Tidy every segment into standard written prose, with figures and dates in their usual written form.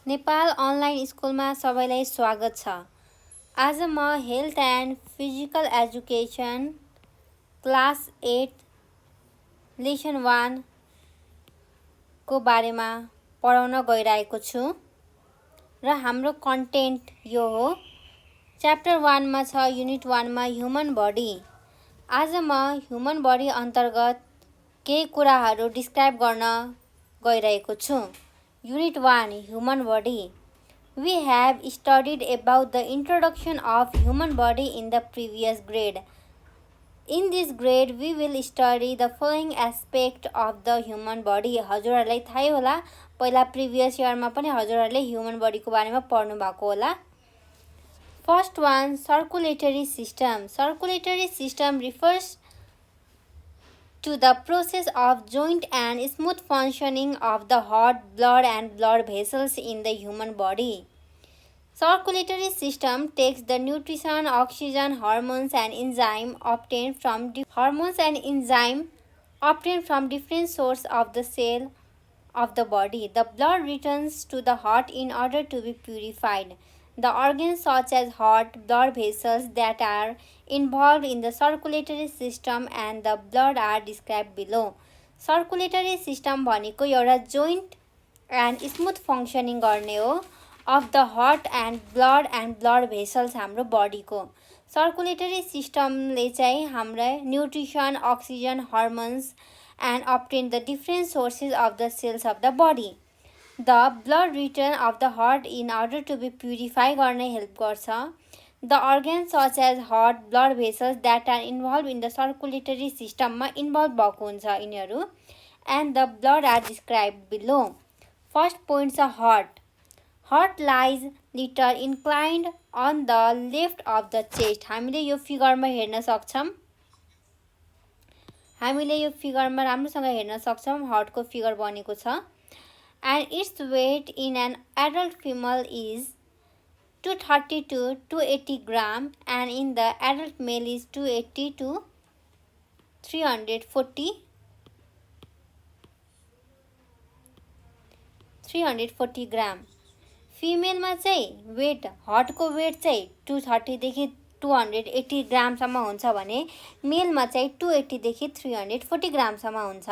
Nepal online स्कुलमा सबैलाई स्वागत छ। आज म health and physical education class 8 lesson 1 को बारेमा पढाउन गइरहेको छु र हाम्रो कन्टेन्ट यो हो। च्याप्टर 1 मा छ युनिट 1 मा ह्युमन बडी। आज म ह्युमन बडी अन्तर्गत केही कुराहरू डिस्क्राइब गर्न गइरहेको छु। Unit 1 Human Body. We have studied about the introduction of human body in the previous grade. In this grade, we will study the following aspect of the human body. हजुरहरूलाई थाहै होला, पहिला प्रिभियस इयरमा पनि हजुरहरूले ह्युमन बडीको बारेमा पढ्नु भएको होला। First one, circulatory system. Circulatory system refers to the process of joint and smooth functioning of the heart, blood and blood vessels in the human body. Circulatory system takes the nutrition, oxygen, hormones and enzyme obtained from different sources of the cell of the body. The blood returns to the heart in order to be purified. The organs such as heart, blood vessels that are involved in the circulatory system and the blood are described below. Circulatory system भनेको एउटा joint and smooth functioning गर्ने हो of the heart and blood vessels हाम्रो बडीको। Circulatory सिस्टमले चाहिँ हामीलाई nutrition, oxygen, hormones and obtain the different sources of the cells of the body. The blood return of the heart in order to be purified गर्ने help गर्छ। The organs such as heart, blood vessels that are involved in the circulatory system मा involved भएको हुन्छ यिनीहरू and the blood are described below. First point छ heart. Heart lies little inclined on the left of the chest. हामीले यो फिगरमा हेर्न सक्छौं। हामीले यो फिगरमा राम्रोसँग हेर्न सक्छौं। हार्टको फिगर बनेको छ and its weight in an adult female is 230 to 280 gram and in the adult male is 280 to 340 gram. फिमेलमा चाहिँ वेट, हार्टको वेट चाहिँ 230 देखि 280 ग्रामसम्म हुन्छ भने मेलमा चाहिँ 280 देखि 340 ग्रामसम्म हुन्छ।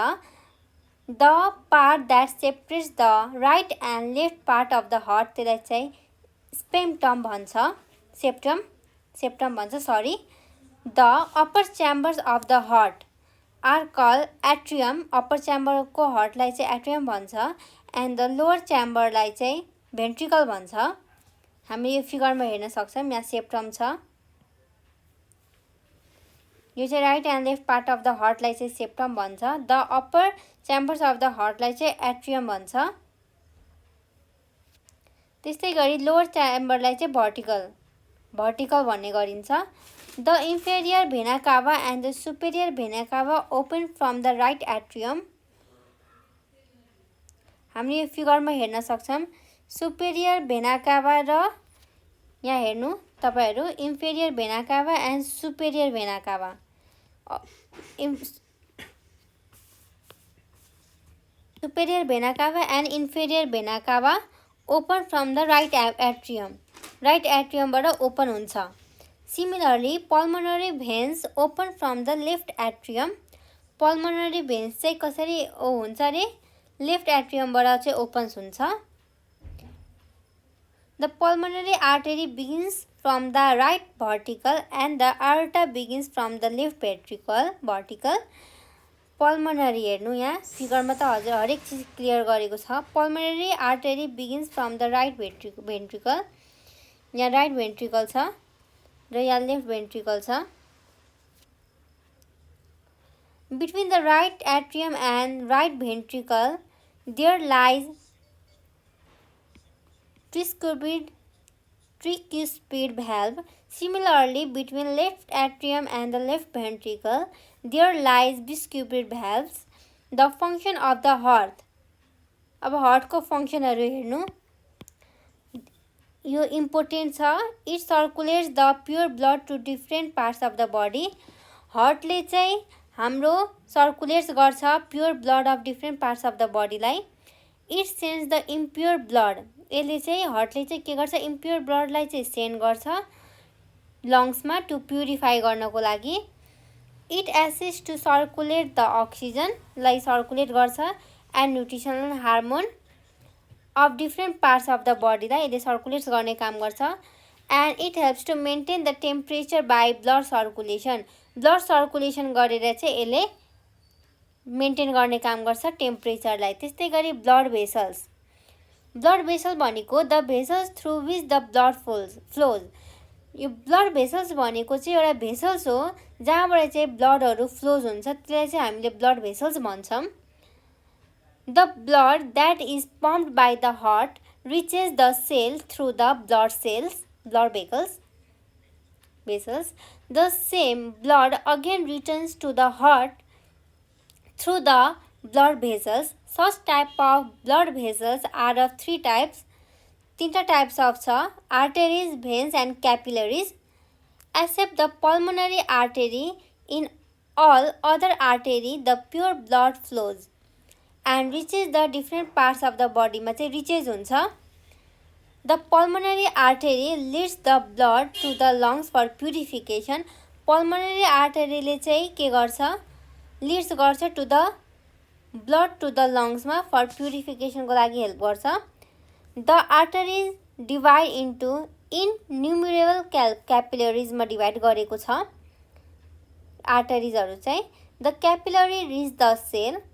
The part that separates the right and left part of the heart त्यसलाई चाहिँ स्पेक्ट्रम भन्छ। सेप्टम भन्छ, sorry. The upper chambers of the heart are called atrium. Upper च्याम्बरको हार्टलाई चाहिँ एट्रियम भन्छ and the lower chamberलाई चाहिँ भेन्ट्रिकल भन्छ। हामी यो फिगरमा हेर्न सक्छौं, यहाँ सेप्टम छ। यो चाहिँ right and left part of the हार्टलाई चाहिँ सेप्टम भन्छ। The upper chambers of the हार्टलाई चाहिँ एट्रियम भन्छ। त्यस्तै गरी लोअर च्याम्बरलाई चाहिँ भर्टिकल भन्ने गरिन्छ। द इन्फेरियर भेना कावा and the superior भेना cava open from the right atrium. हामीले यो फिगरमा हेर्न सक्छौं, सुपेरियर भेना कावा र यहाँ हेर्नु तपाईहरु इन्फेरियर भेना कावा एन्ड सुपेरियर भेना कावा। सुपेरियर भेना कावा and inferior vena cava open from the right atrium. Right एट्रियमबाट ओपन हुन्छ। Similarly pulmonary veins open from the left atrium. Pulmonary veins चाहिँ कसरी हुन्छ रे? लेफ्ट एट्रियमबाट चाहिँ ओपन हुन्छ। The pulmonary artery begins from the right vertical and the aorta begins from the left vertical. Pulmonary हेर्नु यहाँ फिगरमा त हजुर हरेक चीज क्लियर गरेको छ। Pulmonary artery begins from the right ventricle. यहाँ राइट भेन्ट्रिकल छ र यहाँ लेफ्ट भेन्ट्रिकल छ। Between the right atrium and right ventricle there lies tricuspid valve. Similarly, between left atrium and the left ventricle, there lies bicuspid valves. The function of the heart. अब heart को फंक्शनहरु हेर्नु, यो important छ। It circulates the pure blood to different parts of the body. Heart ले चाहिँ हाम्रो circulates गर्छ pure blood of different parts of the body लाई इट सेन्ड्स द इम्प्योर ब्लड, यसले चाहिँ हार्टले चाहिँ के गर्छ, इम्प्योर ब्लडलाई चाहिँ सेन्ड गर्छ लङ्समा टु प्युरिफाई गर्नको लागि। It assist to circulate the अक्सिजनलाई सर्कुलेट गर्छ and nutritional hormone of different parts of the बडीलाई यसले सर्कुलेट गर्ने काम गर्छ। And it helps to maintain the temperature by blood circulation, blood circulation गरेर चाहिँ यसले मेन्टेन गर्ने काम गर्छ टेम्परेचरलाई। त्यस्तै गरी ब्लड भेसल्स, ब्लड भेसल भनेको the vessels through which the blood flows, यो ब्लड भेसल्स भनेको चाहिँ एउटा भेसल्स हो जहाँबाट चाहिँ ब्लडहरू फ्लोज हुन्छ, त्यसलाई चाहिँ हामीले ब्लड भेसल्स भन्छौँ। The blood that is pumped by the heart reaches the cell through the blood cells, blood vessels. The same blood again returns to the heart through the blood vessels. Such type of blood vessels are of three types. तीनटा types of छ, arteries, veins and capillaries. Except the pulmonary artery, in all other artery the pure blood flows and reaches the different parts of the body मा चाहिँ reaches हुन्छ। The pulmonary artery leads the blood to the lungs for purification. Pulmonary artery ले चाहिँ के गर्छ, leads गर्छ to the blood to the lungs मा for purification को लागि हेल्प गर्छ। The arteries divide into innumerable capillaries मा डिभाइड गरेको छ आर्टरिजहरू चाहिँ। The capillary reach the cell.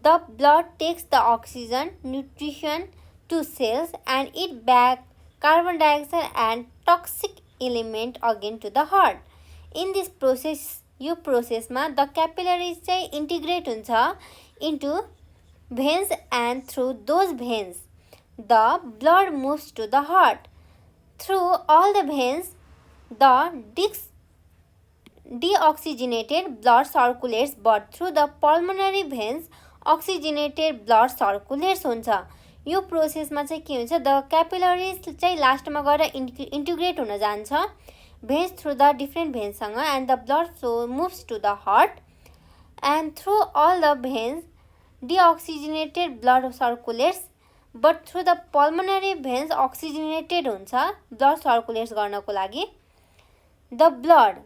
The blood takes the oxygen, nutrition to cells and it back carbon dioxide and toxic element again to the heart. In this process, यो प्रोसेसमा the capillaries चाहिँ integrate हुन्छ into veins and through those veins the blood moves to the heart. Through all the veins the deoxygenated blood circulates, but through the pulmonary veins oxygenated blood circulates हुन्छ। यो प्रोसेसमा चाहिँ के हुन्छ, the क्यापिलरिज चाहिँ लास्टमा गएर इन्टिग्रेट हुन जान्छ भेन्स थ्रु द डिफ्रेन्ट भेन्ससँग and the blood flow moves to the heart and through all the veins deoxygenated blood circulates, but through the pulmonary veins oxygenated हुन्छ ब्लड सर्कुलेट्स गर्नको लागि। The blood,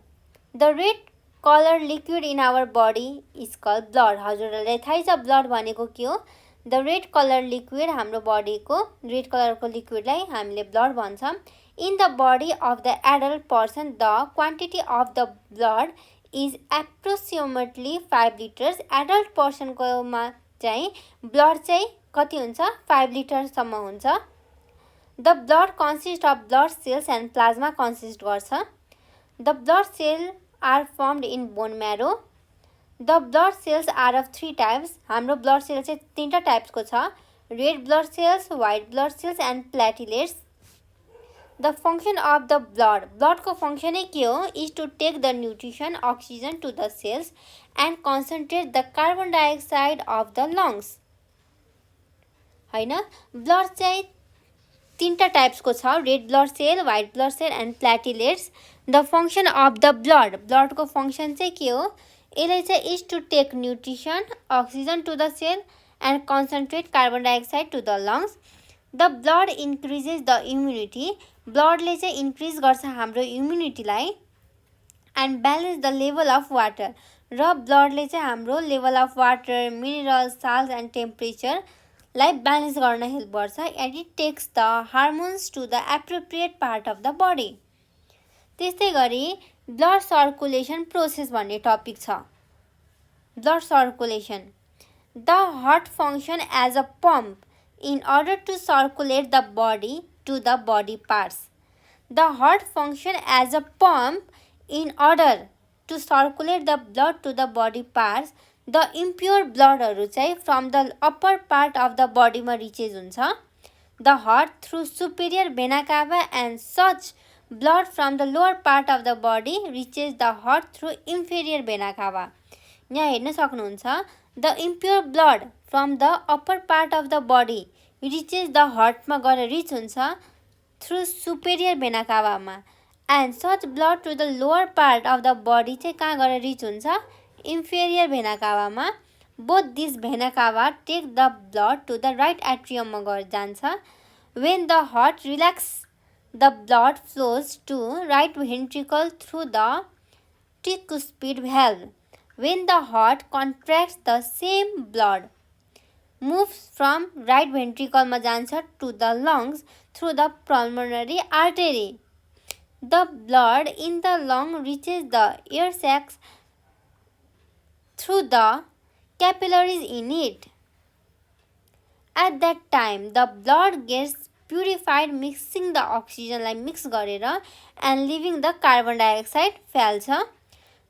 the red colour liquid in our body is called blood. हजुरहरूलाई थाहै छ blood भनेको के हो। The red colour liquid, हाम्रो बडीको रेड कलरको लिक्विडलाई हामीले ब्लड भन्छौँ। In the body of the adult person the quantity of the blood is approximately 5 litres. Adult पर्सनकोमा चाहिँ ब्लड चाहिँ कति हुन्छ, 5 लिटरसम्म हुन्छ। The blood consist of blood cells and plasma consist गर्छ। The blood cell are formed in bone marrow. The blood cells are of 3 types. हाम्रो blood cell चाहिँ 3टा टाइप्सको छ, red blood cells, white blood cells and platelets. The function of the blood, ब्लडको फङ्सनै के हो, is to take the nutrition oxygen to the cells and concentrate the carbon dioxide of the lungs. होइन, blood चाहिँ 3टा टाइप्सको छ, red blood cell, white blood cell and platelets. The function of the blood, ब्लडको function चाहिँ के हो, यसले चाहिँ is to take nutrition oxygen to the cell and concentrate carbon dioxide to the lungs. The blood increases the immunity, ब्लडले चाहिँ increase गर्छ हाम्रो इम्युनिटीलाई and balance the level of water, र ब्लडले चाहिँ हाम्रो level of water, minerals, salt and टेम्परेचरलाई ब्यालेन्स गर्न हेल्प गर्छ। And it takes the hormones to the appropriate part of the body. त्यस्तै गरी ब्लड सर्कुलेसन प्रोसेस भन्ने टपिक छ। Blood circulation, the heart function as a pump in order to circulate the body to the body parts. The heart function as a pump in order to circulate the blood to the body parts. The impure bloodहरू चाहिँ from the upper part of the body मा reaches हुन्छ the heart through superior vena cava, and such blood from the lower part of the body reaches the heart through inferior vena cava. यहाँ हेर्न सक्नुहुन्छ, the impure blood from the upper part of the body reaches the heart मा गएर reach हुन्छ through superior vena cava मा, and such blood to the lower part of the body चाहिँ कहाँ गएर रिच हुन्छ, inferior vena cava मा, Both these vena cava take the blood to the right atrium मा गएर जान्छ. When the heart relaxes, the blood flows to right ventricle through the tricuspid valve. When the heart contracts, the same blood moves from right ventricle मा जान्छ to the lungs through the pulmonary artery. The blood in the lung reaches the air sacs through the capillaries in it. At that time, the blood gets purified, mixing the oxygen लाई mix गरेर and leaving the carbon dioxide फाल्छ.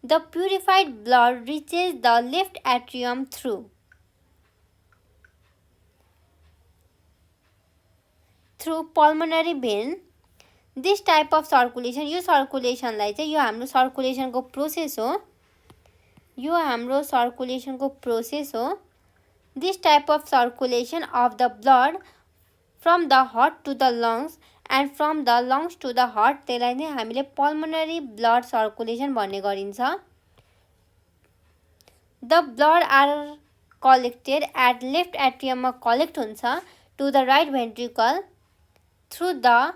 The purified blood reaches the left atrium through pulmonary vein. This type of circulation, यो circulation लाई चाहिँ यो हाम्रो circulation को process हो. यो हाम्रो circulation को process हो. This type of circulation of the blood from the heart to the lungs and from the lungs to the heart, त्यसलाई नै हामीले pulmonary blood circulation भन्ने गरिन्छ. The blood are collected at left atrium मा collect हुन्छ to the right ventricle through the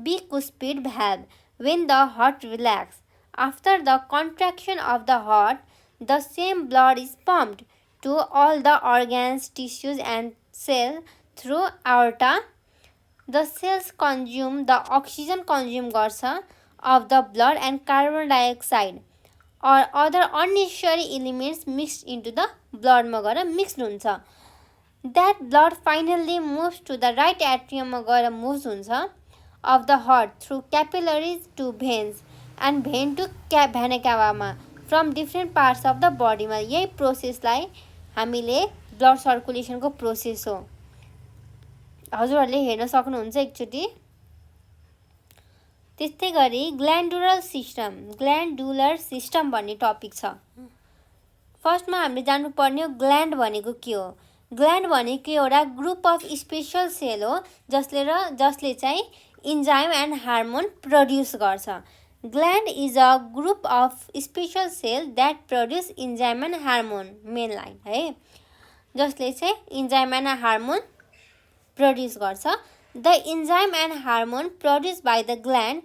bicuspid valve when the heart relaxes. After the contraction of the heart, the same blood is pumped to all the organs, tissues and cells through aorta. The cells consume the oxygen consume गर्छ of the blood and carbon dioxide or other unnecessary elements mixed into the blood मा गएर mixed हुन्छ. That blood finally moves to the right atrium मा गएर moves हुन्छ of the heart through capillaries to veins and vein to vena cava मा from different parts of the body मा. यही process लाई हामीले ब्लड सर्कुलेसन को प्रोसेस हो. हजुरहरूले हेर्न सक्नुहुन्छ एकचोटी. त्यस्तै गरी ग्ल्यान्डुलर सिस्टम भन्ने टपिक छ. फर्स्टमा हामीले जान्नुपर्ने हो ग्ल्यान्ड भनेको के हो. ग्ल्यान्ड भनेको एउटा ग्रुप अफ स्पेशल सेल हो जसले चाहिँ इन्जाइम एन्ड हार्मोन प्रड्युस गर्छ. Gland is a group of special cell that produce enzyme and hormone. Main line है, जसले चाहिँ इन्जाइम एन्ड हार्मोन प्रड्युस गर्छ. The enzyme and hormone produce by the gland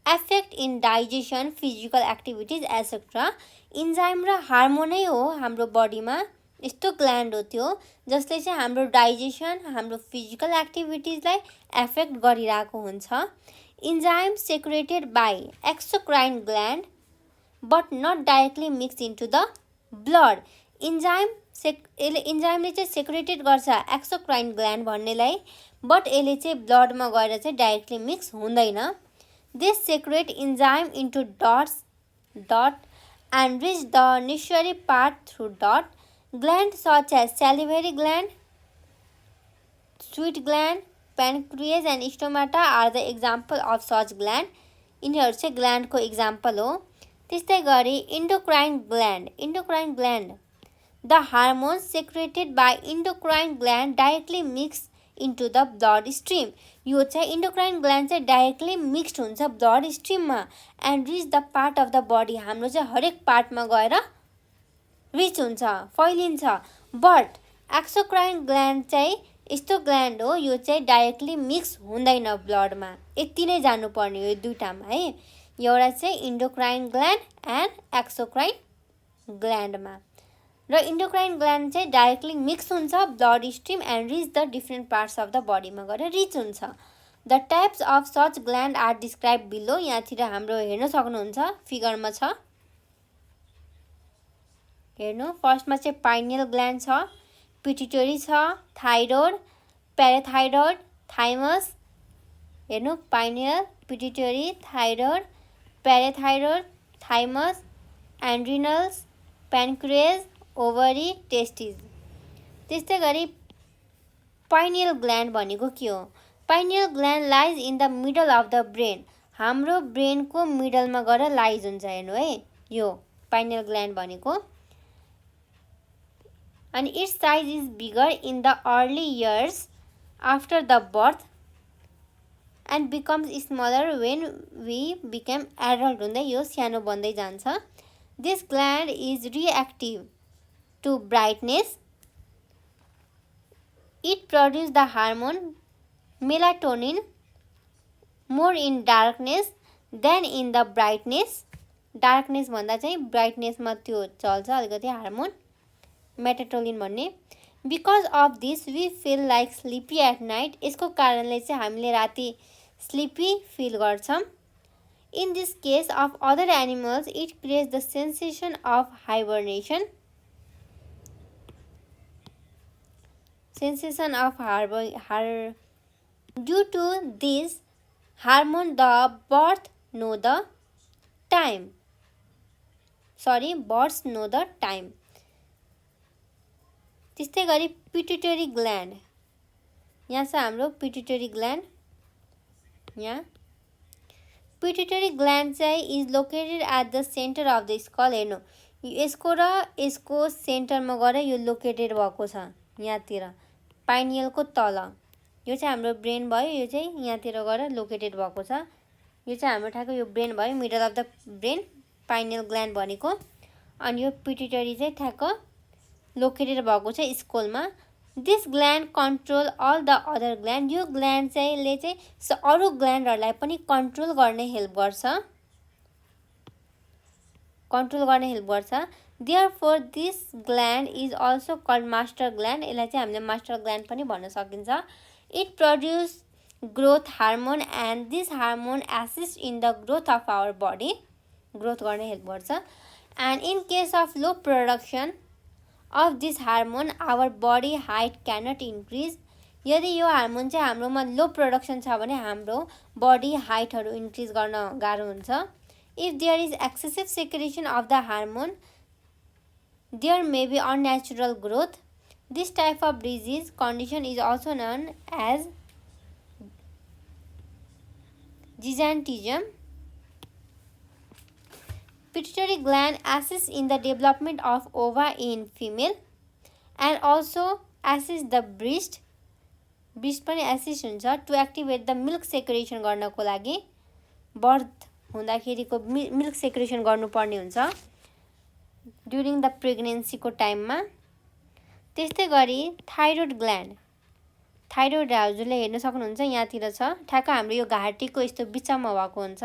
effect in digestion, physical activities etcetera. Enzyme र हार्मोनै हो हाम्रो बडीमा यस्तो ग्ल्यान्ड हो त्यो जसले चाहिँ हाम्रो डाइजेसन, हाम्रो फिजिकल एक्टिभिटिजलाई एफेक्ट गरिरहेको हुन्छ. Enzyme secreted by exocrine gland but not directly mix into the blood. इन्जाइमले चाहिँ सेक्रेटेड गर्छ एक्सोक्राइन ग्ल्यान्ड भन्नेलाई, बट यसले चाहिँ ब्लडमा गएर चाहिँ डाइरेक्टली मिक्स हुँदैन. This secret enzyme into dot and reach the necessary part through dot. Gland such as salivary gland, sweat gland, pancreas and stomata are the example of such gland. यिनीहरू चाहिँ ग्ल्यान्डको example हो. त्यस्तै गरी endocrine gland. The hormones secreted by endocrine gland directly mix into the blood stream. यो चाहिँ endocrine gland चाहिँ directly mixed हुन्छ blood स्ट्रिममा and reach the part of the body. हाम्रो चाहिँ हरेक पार्टमा गएर रिच हुन्छ, फैलिन्छ. बट एक्सोक्राइन ग्ल्यान्ड चाहिँ यस्तो ग्ल्यान्ड हो यो चाहिँ डाइरेक्टली मिक्स हुँदैन ब्लडमा. यति नै जान्नुपर्ने हो यो दुईटामा है. एउटा चाहिँ इन्डोक्राइन ग्ल्यान्ड एन्ड एक्सोक्राइन ग्ल्यान्डमा. र इन्डोक्राइन ग्ल्यान्ड चाहिँ डाइरेक्टली मिक्स हुन्छ blood stream and reach the different parts of the बडीमा गएर रिच हुन्छ. The types of such gland are describe below. यहाँतिर हाम्रो हेर्न सक्नुहुन्छ फिगरमा छ, हेर्नु. फर्स्टमा चाहिँ पाइनियल ग्ल्यान्ड छ, पिट्युटरी छ, थाइरोइड, प्याराथाइरोइड, थाइमस. हेर्नु, pineal, pituitary, thyroid, parathyroid, thymus, adrenals, pancreas, ovary, testis. त्यस्तै गरी पाइनियल ग्ल्यान्ड भनेको के हो. Pineal gland lies in the middle of the brain. हाम्रो ब्रेनको मिडलमा गएर लाइज हुन्छ. हेर्नु है, यो पाइनियल ग्ल्यान्ड भनेको. And its size is bigger in the early years after the birth and becomes smaller when we become adult. हुँदै यो सानो बन्दै जान्छ. This gland is reactive to brightness. It produces the hormone melatonin more in darkness than in the brightness. Darkness भन्दा चाहिँ ब्राइटनेसमा त्यो चल्छ अलिकति हार्मोन मेलाटोनिन भन्ने. Because of this we feel like sleepy at night. यसको कारणले चाहिँ हामीले राति स्लिपी फिल गर्छौँ. In this case of other animals it creates the sensation of hibernation. Sensation of due to this hormone the birds know the time. त्यस्तै गरी pituitary gland. यहाँ छ हाम्रो पिट्युटरी ग्ल्यान्ड. यहाँ पिट्युटरी ग्ल्यान्ड चाहिँ is located at the centre of the skull. हेर्नु यसको र यसको सेन्टरमा गएर यो लोकेटेड भएको छ यहाँतिर पाइनियलको तल. यो चाहिँ हाम्रो ब्रेन भयो. यो चाहिँ यहाँतिर गएर लोकेटेड भएको छ. यो चाहिँ हाम्रो ठ्याक्क यो ब्रेन भयो middle of the brain pineal gland भनेको. अनि यो पिट्युटरी चाहिँ ठ्याक्क लोकेटेड भएको छ स्कलमा. This gland control all the other gland. यो ग्ल्यान्ड चाहिँ ले चाहिँ अरू ग्ल्यान्डहरूलाई पनि कन्ट्रोल गर्ने हेल्प गर्छ. Therefore, this gland is also called master gland. यसलाई चाहिँ हामीले master gland पनि भन्न सकिन्छ. It produces growth hormone and this hormone assists in the growth of our body. Growth गर्ने हेल्प गर्छ. And in case of low production of this hormone, our body height cannot increase. यदि यो hormone चाहिँ हाम्रोमा लो production छ भने हाम्रो body हाइटहरू increase गर्न गाह्रो हुन्छ. If there is excessive secretion of the hormone, there may be unnatural growth. This type of disease condition is also known as gigantism. Pituitary gland assists in the development of ova in female and also assists the breast. Breast पनि assist हुन्छ to activate the milk secretion गर्नको लागि. Birth हुँदाखेरिको milk secretion गर्नुपर्ने हुन्छ during the प्रेग्नेन्सीको टाइममा. त्यस्तै गरी thyroid gland. Thyroid हजुरले हेर्न सक्नुहुन्छ यहाँतिर छ ठ्याक्क हाम्रो यो घाँटीको यस्तो बिचमा भएको हुन्छ.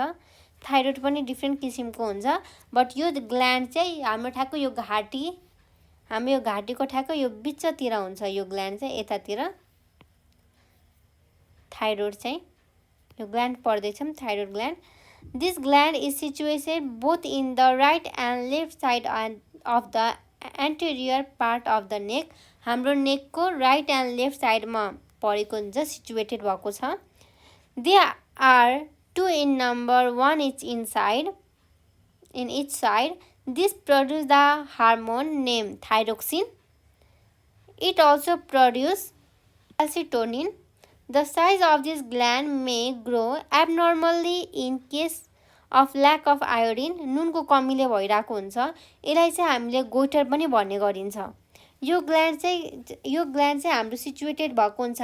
थाइरोइड पनि डिफ्रेन्ट किसिमको हुन्छ. बट यो ग्ल्यान्ड चाहिँ हाम्रो ठ्याक्क यो घाँटीको ठ्याक्क यो बिचतिर हुन्छ. यो ग्ल्यान्ड चाहिँ यतातिर थाइरोइड चाहिँ यो ग्ल्यान्ड पढ्दैछौँ thyroid gland. This gland is situated both in the right and left side of the anterior part of the neck. हाम्रो नेकको राइट एन्ड लेफ्ट साइडमा परेको हुन्छ सिचुएटेड भएको छ. They are two in number, one each in each side. This produces the hormone named thyroxine. It also produces calcitonin. The size of this gland may grow abnormally in case of lack of iodine. नुनको कमीले भइरहेको हुन्छ. यसलाई चाहिँ हामीले goitre पनि भन्ने गरिन्छ. यो ग्ल्यान्ड चाहिँ हाम्रो सिचुएटेड भएको हुन्छ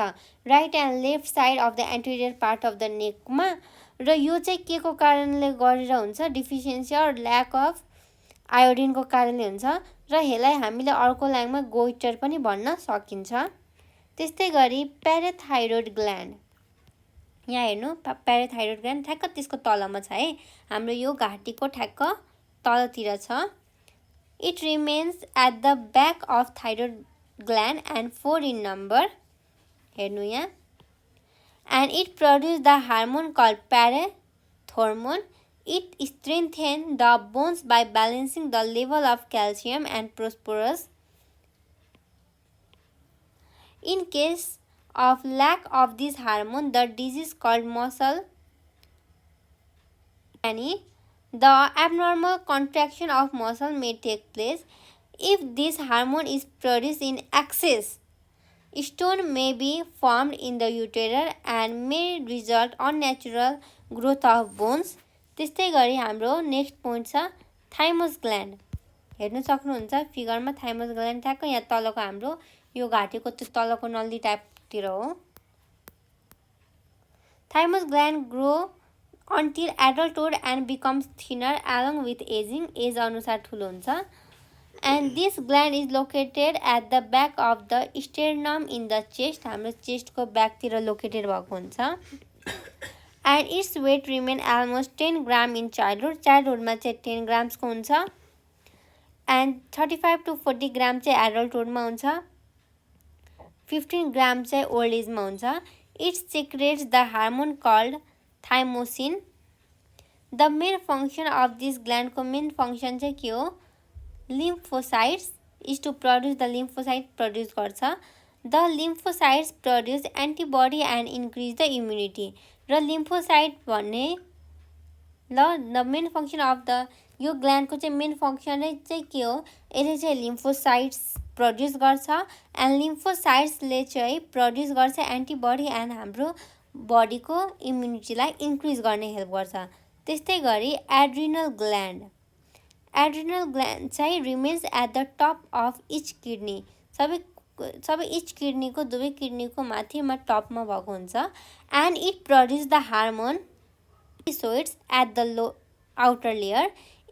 right and left side of the anterior part of the नेकमा. र यो चाहिँ के को कारणले गरेर हुन्छ डिफिसियन्सी अर ल्याक अफ आयोडिनको कारणले हुन्छ. र यसलाई हामीले अर्को ल्याङ्ग्वेजमा गोइटर पनि भन्न सकिन्छ. त्यस्तै गरी प्याराथाइरोइड ग्ल्यान्ड. यहाँ हेर्नु प्याराथाइरोइड ग्ल्यान्ड ठ्याक्क त्यसको तलमा छ है. हाम्रो यो घाँटीको ठ्याक्क तलतिर छ. It remains at the back of thyroid gland and 4 in number. हेर्नु यहाँ. And it produce the hormone called parathormone. It strengthen the bones by balancing the level of calcium and phosphorus. In case of lack of this hormone, the disease called muscle atrophy, the abnormal contraction of muscle may take place. If this hormone is produced in excess, stone may be formed in the uterus and may result unnatural growth of bones. त्यस्तै गरी हाम्रो next point छ thymus gland. हेर्न सक्नुहुन्छ फिगरमा thymus gland ठ्याक्क यहाँ तलको हाम्रो यो घाँटीको त्यो तलको नल्ली टाइपतिर हो. Thymus gland grow until adulthood and becomes thinner along with ageing. Age अनुसार ठुलो हुन्छ. and this gland is located at the back of the sternum in the chest. हाम्रो chest को back तिर located भएको हुन्छ. And its weight remain almost 10 gram in childhood. Childhood मा चाहिँ 10 grams को हुन्छ. And 35 to 40 gram चाहिँ adulthood मा हुन्छ. 15 gram चाहिँ old age मा हुन्छ. It secretes the hormone called thymosin. The main function of this gland को main function चाहिँ के हो? Lymphocytes is to produce the lymphocyte produce गर्छ. The lymphocytes produce antibody and increase the immunity. र lymphocyte भन्ने the main function of the यो gland को चाहिँ main function चाहिँ के हो? यसले चाहिँ lymphocytes produce गर्छ and lymphocytes ले चाहिँ produce गर्छ antibody and हाम्रो body को immunity लाई increase गर्ने help गर्छ. त्यस्तै गरी adrenal gland चाहिँ remains at the top of each kidney. सबै each kidney को दुवै kidney को माथिमा top मा भएको हुन्छ. And it produces the hormone corticosteroids at the outer layer.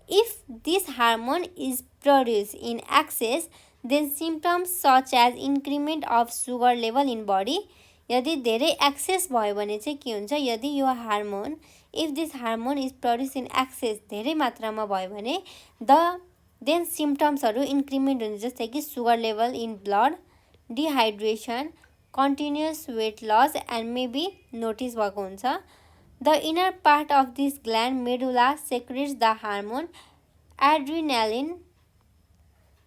If this hormone is produced in excess, then symptoms such as increment of sugar level in body. यदि धेरै excess भयो भने चाहिँ के हुन्छ? यदि यो hormone if this hormone is produced in excess धेरै मात्रामा भयो भने then symptoms हरु increment हुन्छ जस्तै कि sugar level in blood, dehydration, continuous weight loss and maybe notice भएको हुन्छ. The inner part of this gland medulla secretes the hormone adrenaline.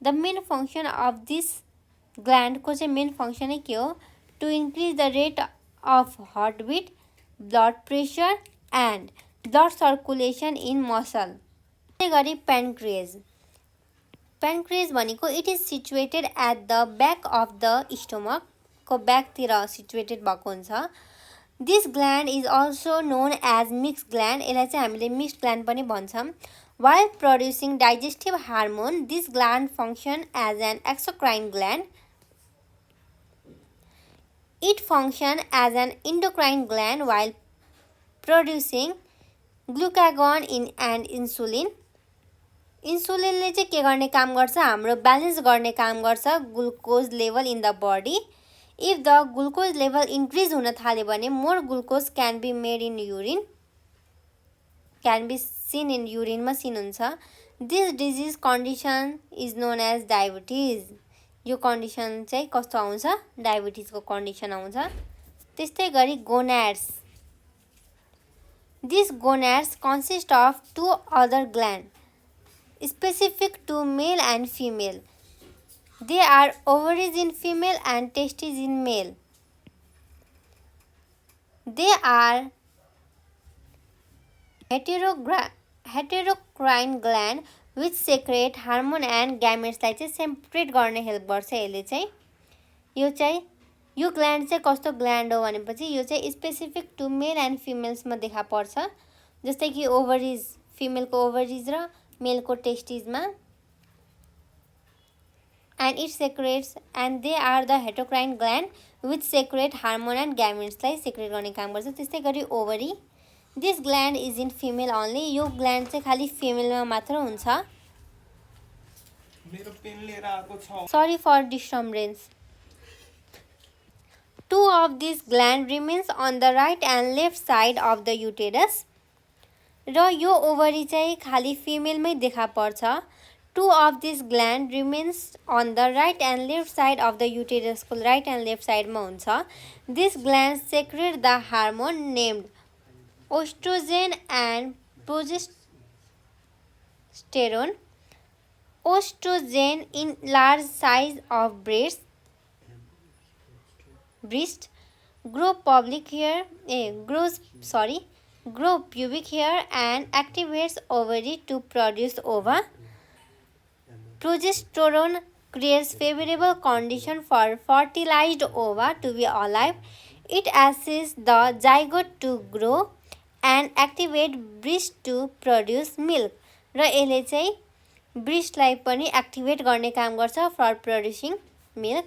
The main function of this gland को चाहिँ main function के हो? To increase the rate of heartbeat, blood pressure and blood circulation in muscle. त्यसै गरी pancreas भनेको it is situated at the back of the stomach को back तिर situated भएको हुन्छ. This gland is also known as mixed gland. यसलाई चाहिँ हामीले mixed gland पनि भन्छौं. While producing digestive hormone, this gland function as an exocrine gland. It function as an endocrine gland while producing glucagon and insulin. Insulin ले चाहिँ के गर्ने काम गर्छ? हाम्रो balance गर्ने काम गर्छ glucose level in the body. If the glucose level increase हुन थाल्यो भने more glucose can be made in urine. Can be seen in urine मा seen हुन्छ. This disease condition is known as diabetes. यो condition चाहिँ कस्तो आउँछ? Diabetes को condition आउँछ. त्यस्तै गरी gonads. These gonads consist of two other glands specific to male and female. They are ovaries in female and testes in male. They are heterocrine gland which secrete hormone and gametes लाई चाहिँ separate गर्ने help गर्छ यसले चाहिँ. यो gland चाहिँ कस्तो gland हो भनेपछि यो चाहिँ specific to male and females मा देखा पर्छ. जस्तै कि ovaries, female को ovaries र male को testes मा. And it secretes and they are the heterocrine gland which secrete hormone and gametes लाई secrete गर्ने काम गर्छ. त्यस्तै गरी ovary. This gland is in female only. यो gland चाहिँ खाली female मा मात्र हुन्छ. मेरो पेन लिएर आको छ. Sorry for disturbance. Two of these gland remains on the right and left side of the uterus. र यो ovary चाहिँ खाली female मै देखा पर्छ. Two of these gland remains on the right and left side of the uterus को right and left side मा हुन्छ. This gland secrete the hormone named estrogen and progesterone. Estrogen in large size of breast grow pubic hair and activates ovary to produce ova. Progesterone creates favorable condition for fertilized ova to be alive. It assists the zygote to grow and activate breast to produce milk. र यसले चाहिँ breast लाई पनि activate गर्ने काम गर्छ for producing milk.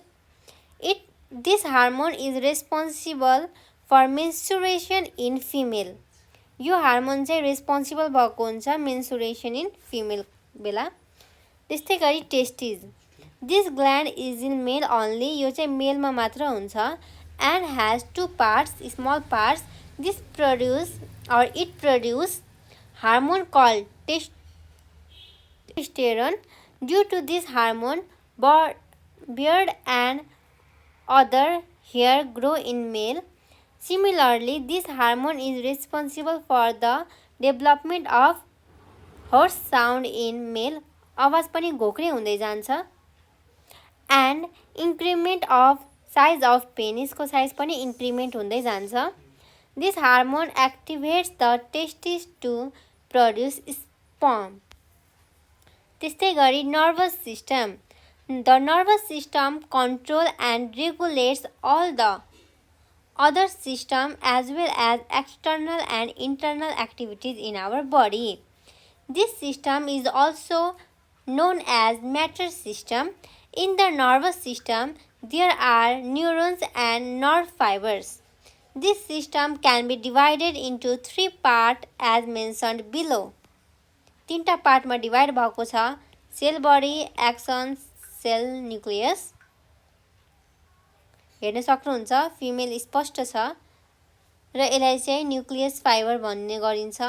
This hormone is responsible for menstruation in female. यो hormone चाहिँ responsible भएको हुन्छ menstruation in female बेला. त्यस्तै गरी testes, this gland is in male only, यो चाहिँ मेलमा मात्र हुन्छ, and has 2 parts, small parts, this produce or it produce hormone called testosterone. Due to this hormone, beard and other hair grow in male. Similarly, this hormone is responsible for the development of hoarse sound in male. आवाज पनि घोक्रे हुँदै जान्छ, and increment of size of penis को size पनि increment हुँदै जान्छ. This hormone activates the testes to produce sperm. त्यस्तै गरी nervous system. The nervous system controls and regulates all the other system as well as external and internal activities in our body. This system is also known as matter system. In the nervous system, there are neurons and nerve fibers. This system can be divided into 3 parts as mentioned below. 3टा पार्टमा divide भएको छ, cell body, axon, cell nucleus. हेर्न सक्नुहुन्छ female स्पष्ट छ र यसलाई चाहिँ न्युक्लियस फाइबर भन्ने गरिन्छ.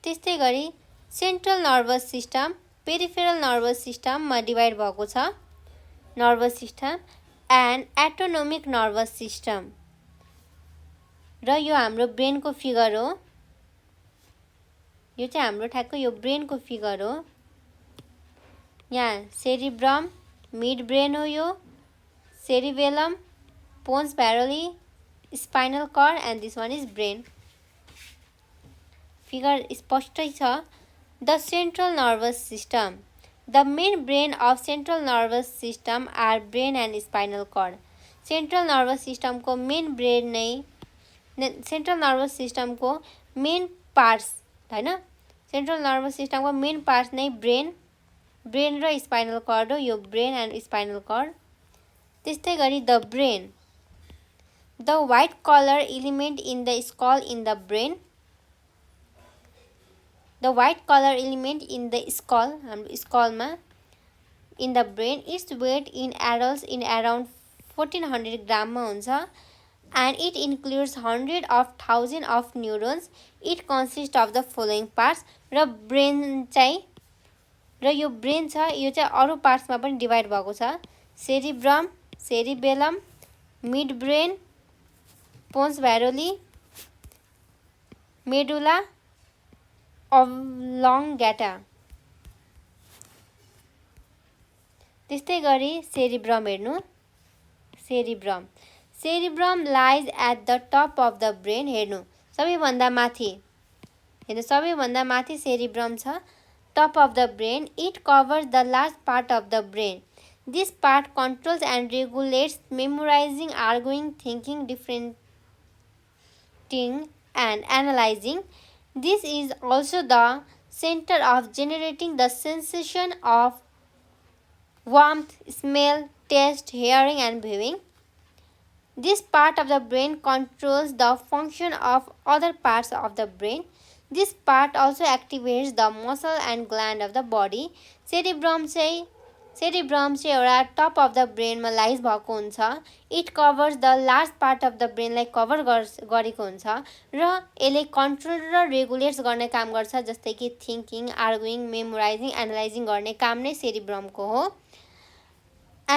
त्यस्तै गरी central nervous system, peripheral nervous सिस्टममा डिभाइड भएको छ, nervous system and autonomic nervous system. र यो हाम्रो ब्रेनको फिगर हो, यो चाहिँ हाम्रो ठ्याक्क यो ब्रेनको फिगर हो. यहाँ सेरिब्रम, मिड ब्रेन हो, यो cerebellum, pons varolii, spinal cord and this one is brain. Figure स्पष्टै छ. The central nervous system, the main brain of central nervous system are brain and spinal cord. Central nervous system को main brain नै, central nervous system को main parts हैन, central nervous system को main parts नै brain र spinal cord हो, यो brain and spinal cord. त्यस्तै गरी the brain, the white color element in the skull in the brain. The white color element in the skull, हाम्रो स्कलमा, in the brain, its weight in adults in around 1400 ग्राममा हुन्छ, and it includes hundreds of thousands of neurons. It consists of the following parts. र brain चाहिँ, र यो brain छ, यो चाहिँ अरू पार्ट्समा पनि डिभाइड भएको छ, cerebrum, cerebellum, mid brain, pons varolii, medulla oblongata. त्यस्तै गरी सेरिब्रम हेर्नु, cerebrum, cerebrum lies at the top of the brain. हेर्नु सबैभन्दा माथि, हेर्नु सबैभन्दा माथि सेरिब्रम छ, top of the brain. It covers the large part of the brain. This part controls and regulates memorising, arguing, thinking, differentiating and analysing. This is also the center of generating the sensation of warmth, smell, taste, hearing and viewing. This part of the brain controls the function of other parts of the brain. This part also activates the muscle and gland of the body. Cerebrum चाहिँ एउटा top of the ब्रेनमा lies भएको हुन्छ. It covers the large part of the ब्रेनलाई cover गरेको हुन्छ र यसले कन्ट्रोल र रेगुलेट्स गर्ने काम गर्छ, जस्तै कि थिङ्किङ, आर्गुइङ, मेमोराइजिङ, एनालाइजिङ गर्ने काम नै सेरिब्रमको हो.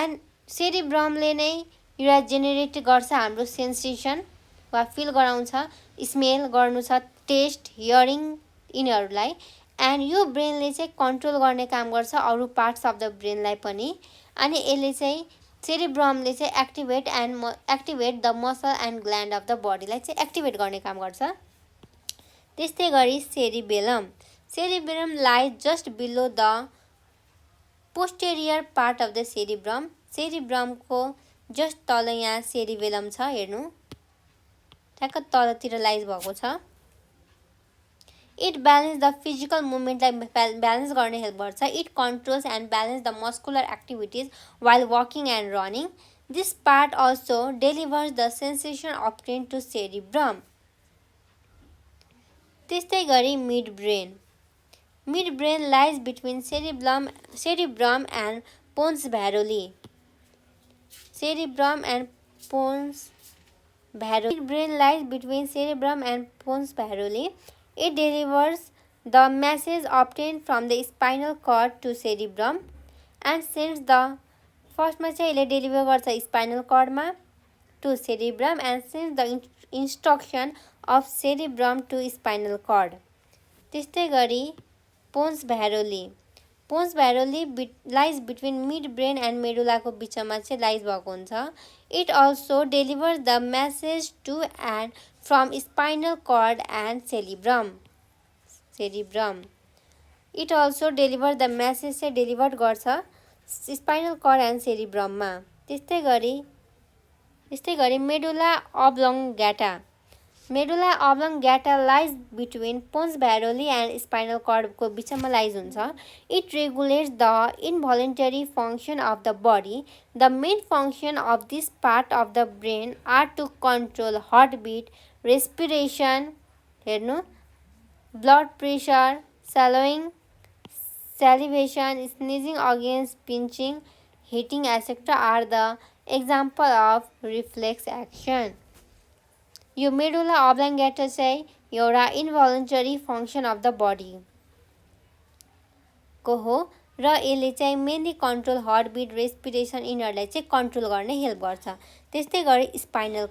एन्ड सेरिब्रमले नै एउटा जेनेरेट गर्छ हाम्रो सेन्सेसन वा फिल गराउँछ, स्मेल गर्नु छ, टेस्ट, हियरिङ यिनीहरूलाई. एन्ड यो ब्रेनले चाहिँ कन्ट्रोल गर्ने काम गर्छ अरू पार्ट्स अफ द ब्रेनलाई पनि. अनि यसले चाहिँ सेरिब्रमले चाहिँ activate the muscle and gland of the बडीलाई चाहिँ एक्टिभेट गर्ने काम गर्छ. त्यस्तै गरी cerebellum, cerebellum lies just below the posterior part of the cerebrum. सेरिब्रमको जस्ट तल यहाँ सेरिबेलम छ, हेर्नु ठ्याक्क तलतिर लाइज भएको छ. It balances the physical movement like balance गर्ने help गर्छ. It controls and balances the muscular activities while walking and running. This part also delivers the sensation obtained to cerebrum. त्यस्तै गरी mid brain, Midbrain lies between cerebrum and pons varoli. Cerebrum and pons varoli. Midbrain lies between cerebrum and pons varoli. It delivers the message obtained from the spinal cord to cerebrum and sends the फर्स्टमा चाहिँ यसले deliver गर्छ spinal कर्डमा to cerebrum and sends the instruction of cerebrum to spinal cord. त्यस्तै गरी pons varolii lies between mid brain and मेडुलाको बिचमा चाहिँ लाइज भएको हुन्छ। It also delivers the message to and from spinal cord and cerebrum. It also deliver the message चाहिँ deliver गर्छ spinal cord and सेरिब्रममा। त्यस्तै गरी medulla oblongata lies between pons varolii and spinal कर्डको बिचमा लाइज हुन्छ। It regulates the involuntary function of the body. The main function of this part of the brain are to control heart beat, respiration, blood pressure, swallowing, salivation, sneezing against pinching, hitting, etc. are the example of reflex action. यो medulla oblongata चाहिँ एउटा involuntary function of the body को हो र यसले चाहिँ mainly control heart beat, respiration यिनीहरूलाई चाहिँ कन्ट्रोल गर्ने हेल्प गर्छ। त्यस्तै गरी spinal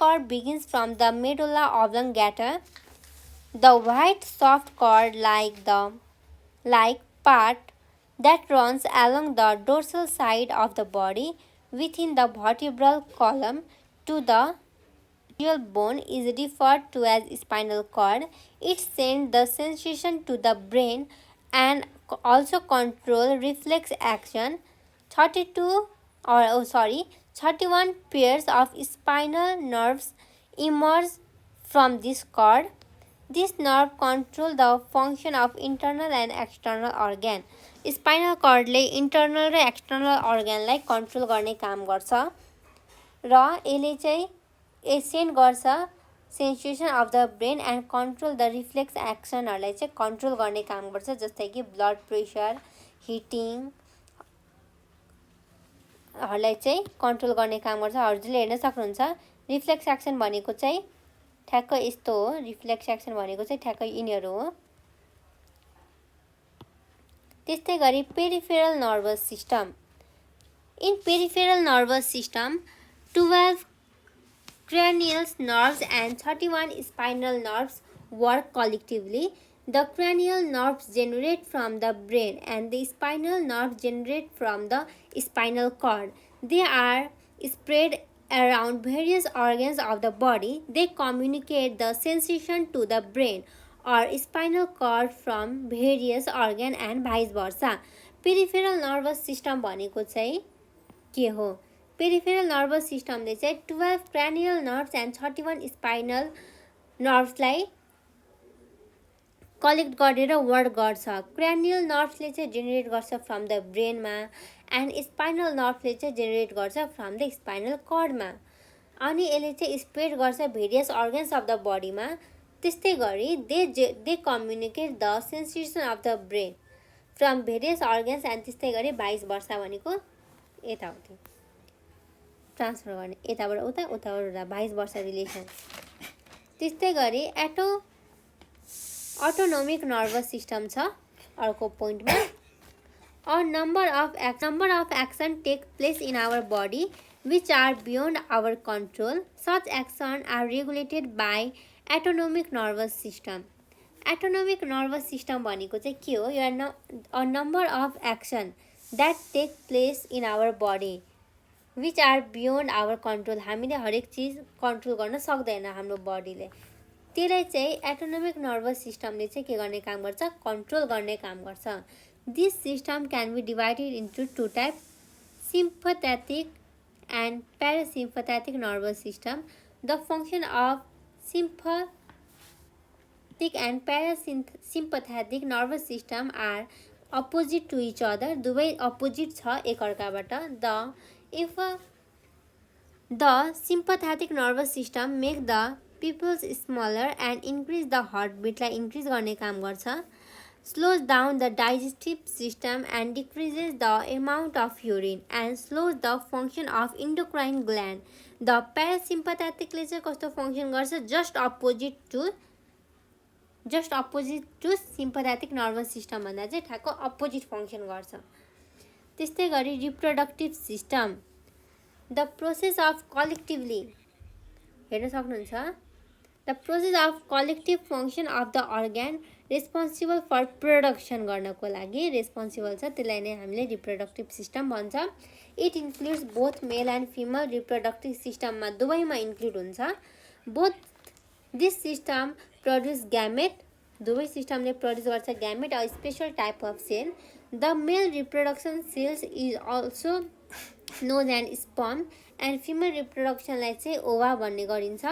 cord begins from the medulla oblongata. The white soft cord like part that runs along the dorsal side of the body within the vertebral column to the medial bone is referred to as spinal cord. It sends the sensation to the brain and also control reflex action. 31 pairs of spinal nerves emerge from this cord. This nerve control the function of internal and external organ. Spinal कर्डले internal र external अर्गनलाई control गर्ने काम गर्छ र यसले चाहिँ send गर्छ sensation of the brain and control the reflex एक्सनहरूलाई चाहिँ कन्ट्रोल गर्ने काम गर्छ, जस्तै कि ब्लड प्रेसर, हिटिङहरूलाई चाहिँ कन्ट्रोल गर्ने काम गर्छ। हजुरले हेर्न सक्नुहुन्छ रिफ्लेक्स एक्सन भनेको चाहिँ ठ्याक्क यस्तो हो। रिफ्लेक्स एक्सन भनेको चाहिँ ठ्याक्क यिनीहरू हो। त्यस्तै गरी peripheral nervous system. In peripheral nervous system 12 cranial nerves and 31 spinal nerves work collectively. The cranial nerves generate from the brain and the spinal nerves generate from the spinal cord. They are spread around various organs of the body. They communicate the sensation to the brain or spinal cord from various organ and vice versa. Peripheral nervous system भनेको चाहिँ के हो? Peripheral nervous सिस्टमले चाहिँ 12 cranial nerves and 31 spinal नर्भ्सलाई collect गरेर work गर्छ। Cranial नर्भ्सले चाहिँ जेनेरेट गर्छ फ्रम द ब्रेनमा एन्ड स्पाइनल नर्भले चाहिँ जेनेरेट गर्छ फ्रम द स्पाइनल कर्डमा। अनि यसले चाहिँ स्प्रेड गर्छ भेरियस अर्गन्स अफ द बडीमा। त्यस्तै गरी they communicate the sensation of the brain from various organs and त्यस्तै गरी भाइस वर्सा भनेको यताउति ट्रान्सफर गर्ने, यताबाट उता उताबाट उता भाइस वर्सा रिलेसन। त्यस्तै गरी अटोनोमिक नर्भस सिस्टम छ अर्को पोइन्टमा। A number of action take place in our body which are beyond our control. Such actions are regulated by autonomic nervous system. Autonomic nervous system भनेको चाहिँ के हो? A number of action that take place in our body which are beyond our control. हामीले हरेक चिज control गर्न सक्दैन हाम्रो बडीले। त्यसलाई चाहिँ एटोनोमिक नर्भस सिस्टमले चाहिँ के गर्ने काम गर्छ? कन्ट्रोल गर्ने काम गर्छ। This system can be divided into two types, sympathetic and parasympathetic nervous system. The function of sympathetic and parasympathetic nervous system are opposite to each other. दुवै अपोजिट छ एकअर्काबाट। The sympathetic nervous system make the pupils smaller and increase the heartbeat लाई increase गर्ने काम गर्छ slows down the digestive system and decreases the amount of urine and slows the function of endocrine gland. The parasympathetic ले चाहिँ कस्तो function गर्छ, just opposite to sympathetic nervous system भन्दा चाहिँ ठ्याक्क अपोजिट फङ्सन गर्छ। त्यस्तै गरी reproductive system, the process of collectively हेर्न सक्नुहुन्छ, the process of collective function of the organ responsible for production गर्नको लागि रेस्पोन्सिबल छ, त्यसलाई नै हामीले रिप्रोडक्टिभ सिस्टम भन्छ। It includes both male and female reproductive सिस्टममा दुवैमा इन्क्लुड हुन्छ। Both this system produce gamete, दुवै सिस्टमले प्रड्युस गर्छ gamete, a special type of cell. The male reproduction cells is also known and sperm and female रिप्रोडक्सनलाई चाहिँ ova भन्ने गरिन्छ।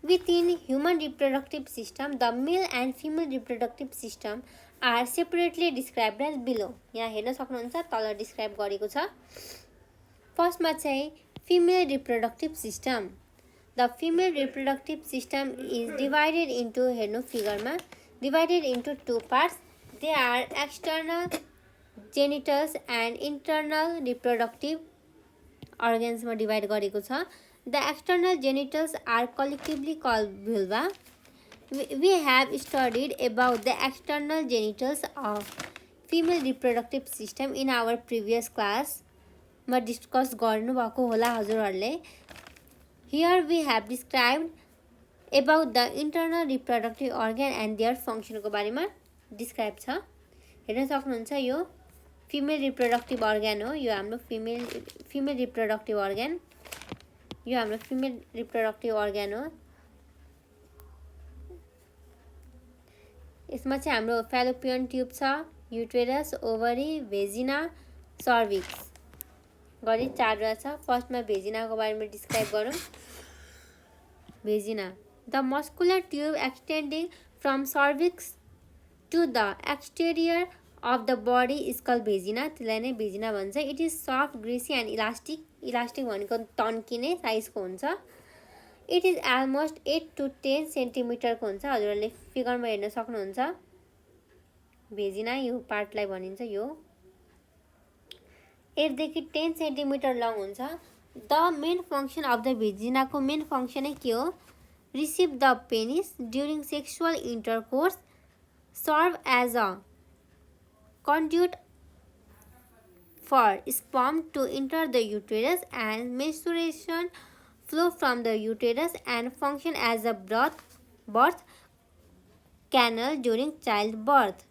Within human reproductive system, the male and female reproductive system are separately described as below. यहाँ हेर्न सक्नुहुन्छ, तल describe गरेको छ। फर्स्टमा चाहिँ female reproductive system. The female reproductive system is divided into, हेर्नु फिगरमा, divided into two parts. They are external genitals and internal reproductive organs मा डिभाइड गरेको छ। The external genitals are collectively called vulva. We have studied about the external genitals of female reproductive system in our previous class. मा discuss गर्नुभएको होला हजुरहरूले। Here we have described about the internal reproductive organ and their function को बारेमा describe छ। हेर्न सक्नुहुन्छ, यो फिमेल रिप्रोडक्टिभ अर्ग्यान हो, यो हाम्रो फिमेल रिप्रोडक्टिभ अर्ग्यान, यो हाम्रो फिमेल रिप्रोडक्टिभ अर्ग्यान हो। यसमा चाहिँ हाम्रो फ्यालोपियन ट्युब छ, युटेरस, ओभरी, भेजिना, सर्भिक्स गरी चारवटा छ। फर्स्टमा भेजिनाको बारेमा डिस्क्राइब गरौँ। Vagina, the muscular tube extending from cervix to the exterior of the body is called vagina, त्यसलाई नै भेजिना भन्छ। It is soft, greasy and elastic, elastic भनेको तन्किने साइजको हुन्छ। इट इज अलमोस्ट 8 to 10 सेन्टिमिटरको हुन्छ, हजुरहरूले फिगरमा हेर्न सक्नुहुन्छ। भेजिना यो पार्टलाई भनिन्छ, यो 8 देखि 10 सेन्टिमिटर लङ हुन्छ। The main function of the भेजिनाको मेन फङ्सनै के हो? Receive the penis during sexual intercourse, serve as a conduit for sperm to enter the uterus and menstruation flow from the uterus and function as a birth canal during childbirth.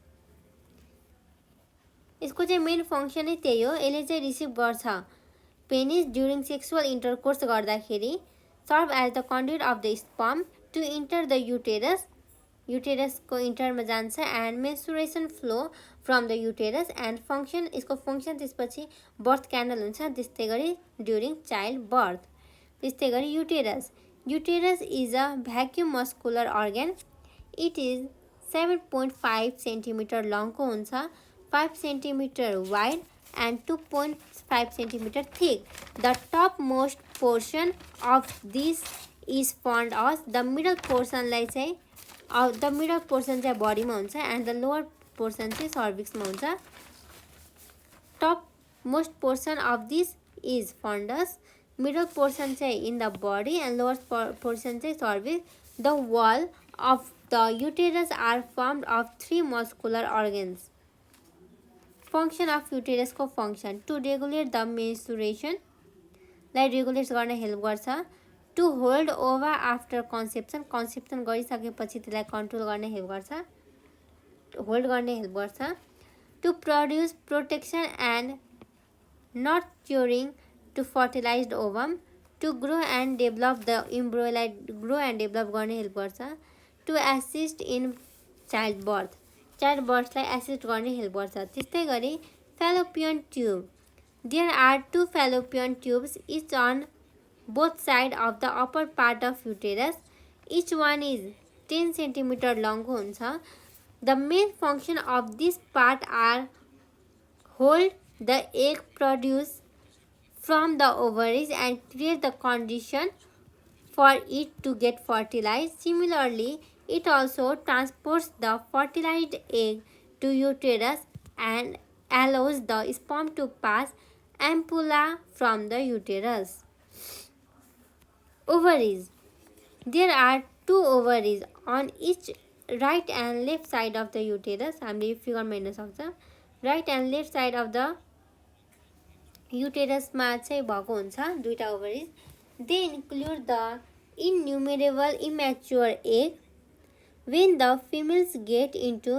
यसको चाहिँ main फङ्सनै त्यही हो। यसले चाहिँ receive गर्छ penis during sexual intercourse गर्दाखेरि, serve as the conduit of the sperm to enter the uterus, युटेरसको इन्टरमा जान्छ, and menstruation flow from the uterus and function, यसको फङ्सन त्यसपछि बर्थ क्यानल हुन्छ। त्यस्तै गरी ड्युरिङ चाइल्ड बर्थ। त्यस्तै गरी uterus, uterus is a vacuum muscular organ. It is 7.5 centimetre लङको हुन्छ, 5 centimetre wide and 2.5 centimetre thick. The top most portion of this is found as, the middle पोर्सनलाई चाहिँ the middle portion चाहिँ बडीमा हुन्छ and the lower portion चाहिँ सर्भिक्समा हुन्छ। Top most portion of this is fundus, middle portion चाहिँ in the body and lower portion चाहिँ cervix. The wall of the uterus are formed of 3 muscular organs. Function of युटेरसको function, to regulate the मेन्सुरेसनलाई regulate गर्न help गर्छ। To hold over after conception, conception गरिसकेपछि त्यसलाई control गर्ने help गर्छ, hold गर्ने हेल्प गर्छ। To produce protection and nurturing to fertilised ovum, to grow and develop the इम्ब्रोलाई ग्रो एन्ड डेभलप गर्ने हेल्प गर्छ। To assist in child birth, child बर्थलाई एसिस्ट गर्ने हेल्प गर्छ। त्यस्तै गरी fallopian tube, there are 2 fallopian tubes each on both side of the upper part of uterus. Each one is 10 centimeter long हुन्छ। The main function of this part are hold the egg produced from the ovaries and create the condition for it to get fertilized. Similarly, it also transports the fertilized egg to uterus and allows the sperm to pass ampulla from the uterus. Ovaries. There are two ovaries on each right and left side of the uterus. हामीले फिगरमा हेर्न सक्छ. Right and left side of the युटेरसमा चाहिँ भएको हुन्छ दुईटा ovaries. They include the innumerable immature egg. When the females get into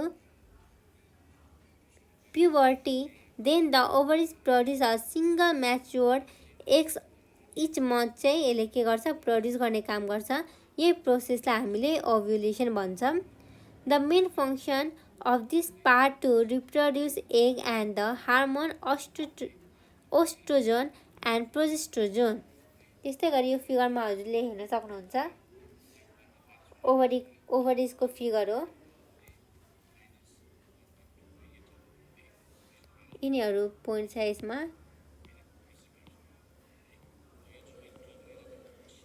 puberty, then the ovaries produce a single mature eggs each month. चाहिँ यसले के गर्छ, प्रड्युस गर्ने काम गर्छ. यही प्रोसेसलाई हामीले ओभ्युलेसन भन्छौँ. The main function of this part to reproduce egg and the hormone estrogen and progesterone. त्यस्तै गरी यो फिगरमा हजुरले हेर्न सक्नुहुन्छ. ओभरिजको फिगर हो. यिनीहरू पोइन्ट छ यसमा.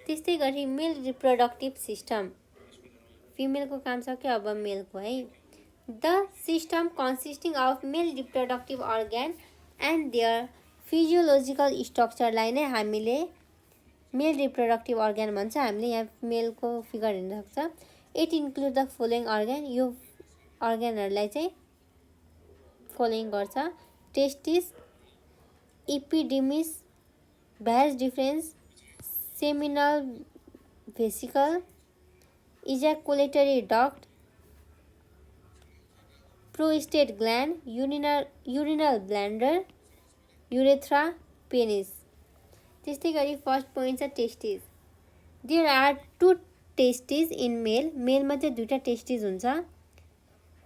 त्यस्तै गरी मेल रिप्रोडक्टिभ सिस्टम. फिमेलको काम सक्यो, अब मेलको है. The system consisting of male reproductive organ and their physiological स्ट्रक्चरलाई नै हामीले मेल रिप्रोडक्टिभ अर्ग्यान भन्छ. हामीले यहाँ मेलको फिगर हेर्न सक्छ. It include the following organ. यो अर्ग्यानहरूलाई चाहिँ फलोइङ गर्छ. Testis, epididymis, vas deferens, seminal vesicle, ejaculatory duct, prostate gland, urinal bladder, urethra, penis. त्यस्तै गरी फर्स्ट पोइन्ट छ testis. There are two testis in male. मेलमा चाहिँ दुईवटा टेस्टिस हुन्छ.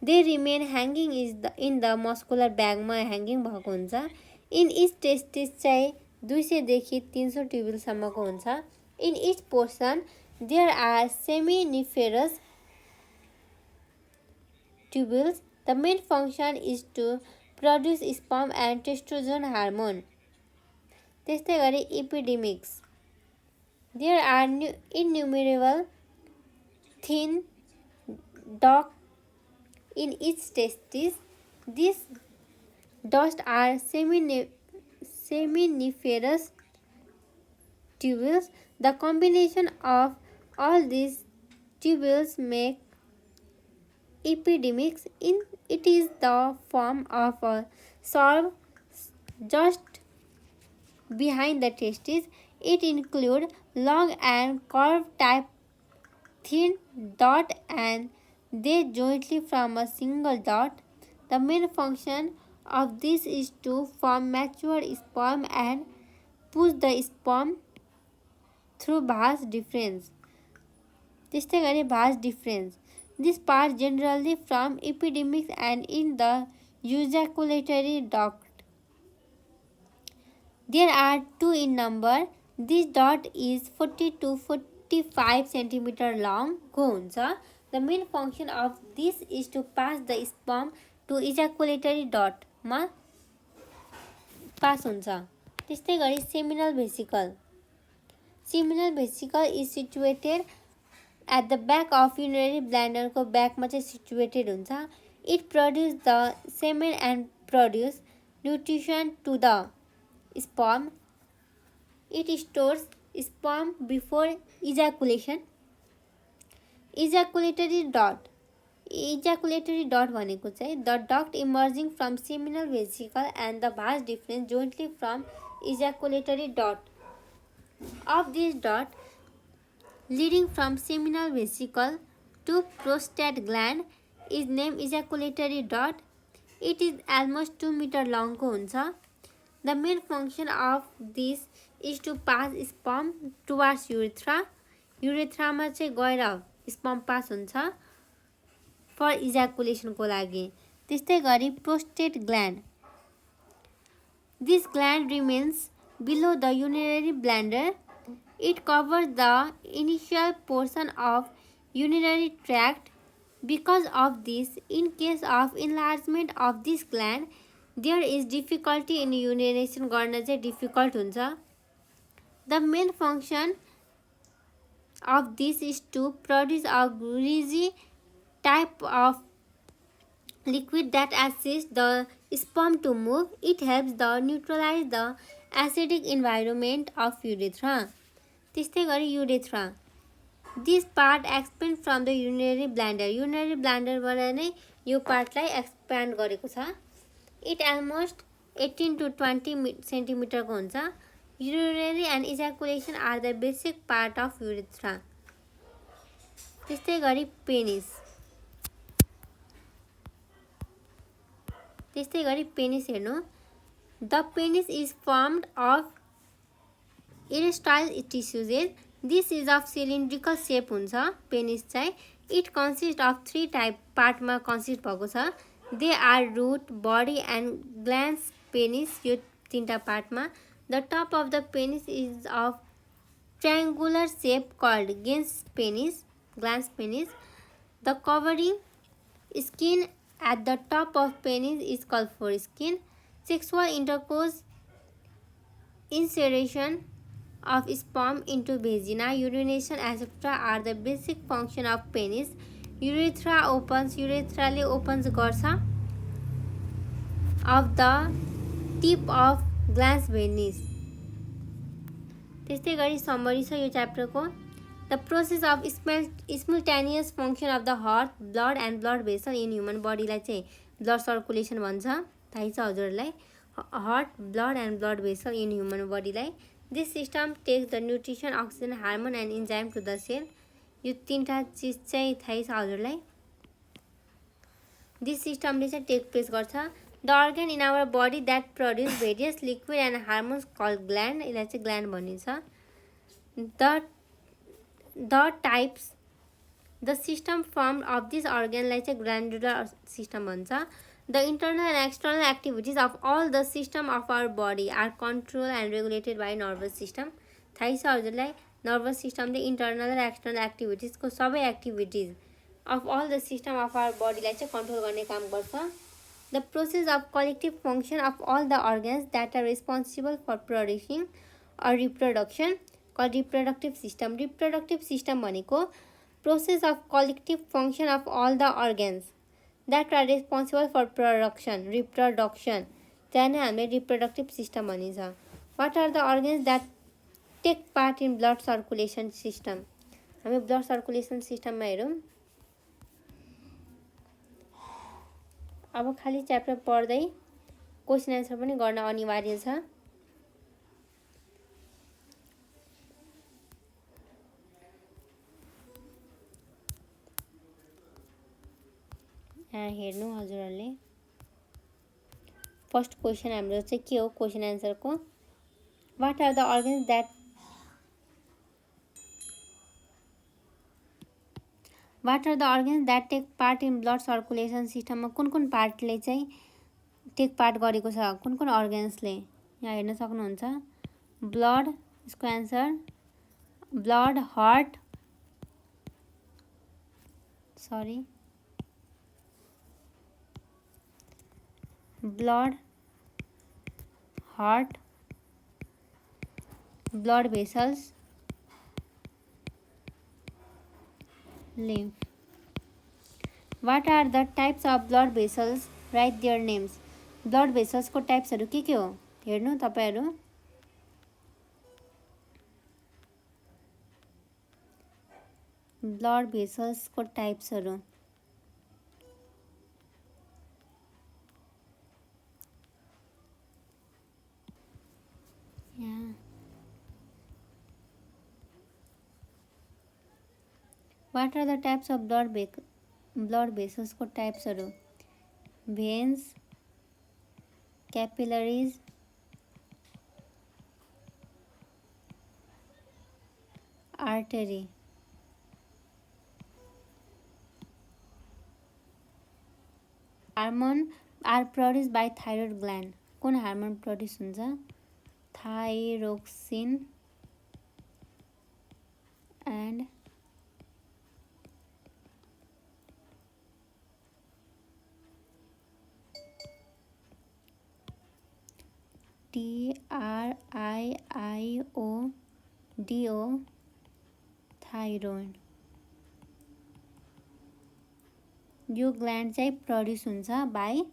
They remain hanging in the muscular ब्यागमा hanging भएको हुन्छ. इन इच टेस्टिस चाहिँ 200 देखि 300 ट्युबुलसम्मको हुन्छ. In each portion there are seminiferous tubules. The main function is to produce sperm and testosterone hormone. त्यस्तै गरी epidermis. There are innumerable thin duct in each testis. These ducts are seminiferous tubules. The combination of all these tubules make epidermis. It is the form of a serve just behind the testes. It includes long and curved type thin dot and they jointly form a single dot. The main function of this is to form mature sperm and push the sperm through vas deferens. त्यस्तै गरी vas deferens. This part generally from epidermis and in the ejaculatory duct. There are two in number. This dot is 40 to 45 centimeter long को हुन्छ. The main function of this is to pass the sperm to ejaculatory dot मा pass हुन्छ. त्यस्तै गरी seminal vesicle. Seminal vesicle is situated at the back of urinary bladder को ब्याकमा चाहिँ situated हुन्छ. It produces the semen and produce nutrition to the sperm. It stores sperm before ejaculation. Ejaculatory dot. Ejaculatory dot भनेको चाहिँ the duct emerging from seminal vesicle and the vas deferens jointly from ejaculatory dot. Of this dot leading from seminal vesicle to prostate gland is named ejaculatory dot. It is almost 2 meter long को हुन्छ. The main function of this is to pass sperm towards urethra. Urethra मा चाहिँ गएर sperm pass हुन्छ for ejaculation को लागि. त्यस्तै गरी prostate gland. This gland remains below the urinary bladder. It covers the initial portion of urinary tract. Because of this, in case of enlargement of this gland, there is difficulty in urination. गर्न चाहिँ difficult हुन्छ. The main function of this is to produce a greasy type of liquid that assists the sperm to move. It helps the neutralize the acidic environment of urethra. त्यस्तै गरी urethra. This part expands from the urinary bladder. Urinary bladder बाट नै यो पार्टलाई expand गरेको छ. It almost 18 to 20 सेन्टिमिटरको हुन्छ. Urinary and ejaculation are the basic part of urethra. त्यस्तै गरी पेनिस. त्यस्तै गरी पेनिस हेर्नु. The penis is formed of erectile tissues. This is of cylindrical shape हुन्छ पेनिस चाहिँ. It consists of 3 type पार्टमा consist भएको छ. They are root, body and glans penis. यो 3टा पार्टमा. The top of the penis is of triangular shape called glans penis. The covering skin at the top of penis is called foreskin. Sexual intercourse, insertion of sperm into vagina, urination, etc. are the basic function of penis. Urethra opens, urethraले opens गर्छ of the tip of glans penis. त्यस्तै गरी summary छ यो च्याप्टरको. The process of simultaneous function of the heart, blood and blood vessel in human body लाई चाहिँ blood circulation भन्छ. थाहै छ हजुरहरूलाई. Heart, blood and blood vessel in human body लाई. This system takes the nutrition, oxygen, hormone and enzyme to the cell. यो 3टा चिज चाहिँ थाहै छ हजुरलाई. This system ले चाहिँ take place गर्छ. The organ in our body that produce various liquid and hormones called gland. यसलाई चाहिँ gland भनिन्छ. The types, the system formed of this organ लाई चाहिँ glandular system भन्छ. The internal and external activities of all the system of our body are controlled and regulated by nervous system. थाहै छ हजुरलाई nervous system ले internal र external activities को सबै activities of all the system of our body लाई चाहिँ control गर्ने काम गर्छ. The process of collective function of all the organs that are responsible for producing or reproduction called reproductive system. Reproductive system भनेको process of collective function of all the organs that are responsible for reproduction त्यहाँ नै हामीले reproductive system भनिन्छ. What are the organs that take part in blood circulation system? हामी blood circulation system मा हेरौँ. अब खाली च्याप्टर पढ्दै क्वेसन एन्सर पनि गर्न अनिवार्य छ. यहाँ हेर्नु हजुरहरूले. फर्स्ट क्वेसन हाम्रो चाहिँ के हो क्वेसन एन्सरको. What are the organs that take part in blood circulation सिस्टममा कुन पार्टले चाहिँ टेक पार्ट गरेको छ, कुन अर्गन्सले. यहाँ हेर्न सक्नुहुन्छ. ब्लड, यसको answer blood, heart, blood vessels, lymph. What are the types of blood vessels? Write their names. blood vessels को टाइप्सहरु के हो हेर्नु तपाईहरु. blood vessels को टाइप्सहरु What are the types of blood vessels को टाइप्सहरु. veins, capillaries, artery. Hormone are produced by thyroid gland. कुन hormone produce हुन्छ? Thyroxine and TRIIODO, thyroid. यो ग्ल्यान्ड चाहिँ प्रड्युस हुन्छ बाई,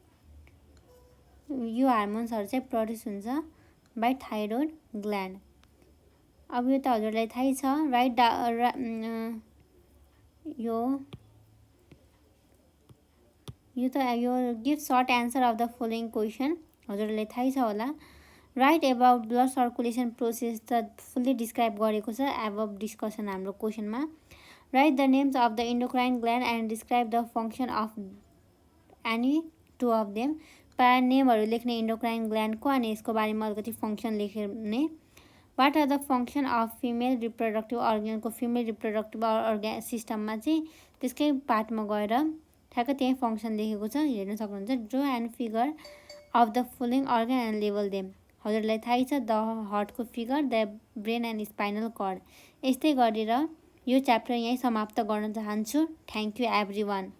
यो हार्मोन्सहरू चाहिँ प्रड्युस हुन्छ बाई थाइरोइड ग्ल्यान्ड। अब यो त हजुरलाई थाहै छ, यो give short answer of the following question. हजुरलाई थाहै छ होला। Write about blood circulation process त फुल्ली डिस्क्राइब गरेको छ एबभ डिस्कसन हाम्रो क्वेसनमा। Write the names of the endocrine gland and describe the function of any two of them. प्रायः नेमहरू लेख्ने इन्डोक्राइन ग्ल्यान्डको अनि यसको बारेमा अलिकति फङ्सन लेख्ने। What are the function of female reproductive अर्गनको, फिमेल रिप्रोडक्टिभ सिस्टममा चाहिँ त्यसकै पार्टमा गएर ठ्याक्क त्यही फङ्सन लेखेको छ, हेर्न सक्नुहुन्छ। Draw and figure of the following organ and label them. हजुरलाई थाहै छ द हार्टको figure, the brain and spinal cord. यस्तै गरेर यो च्याप्टर यहीँ समाप्त गर्न चाहन्छु। Thank you every one.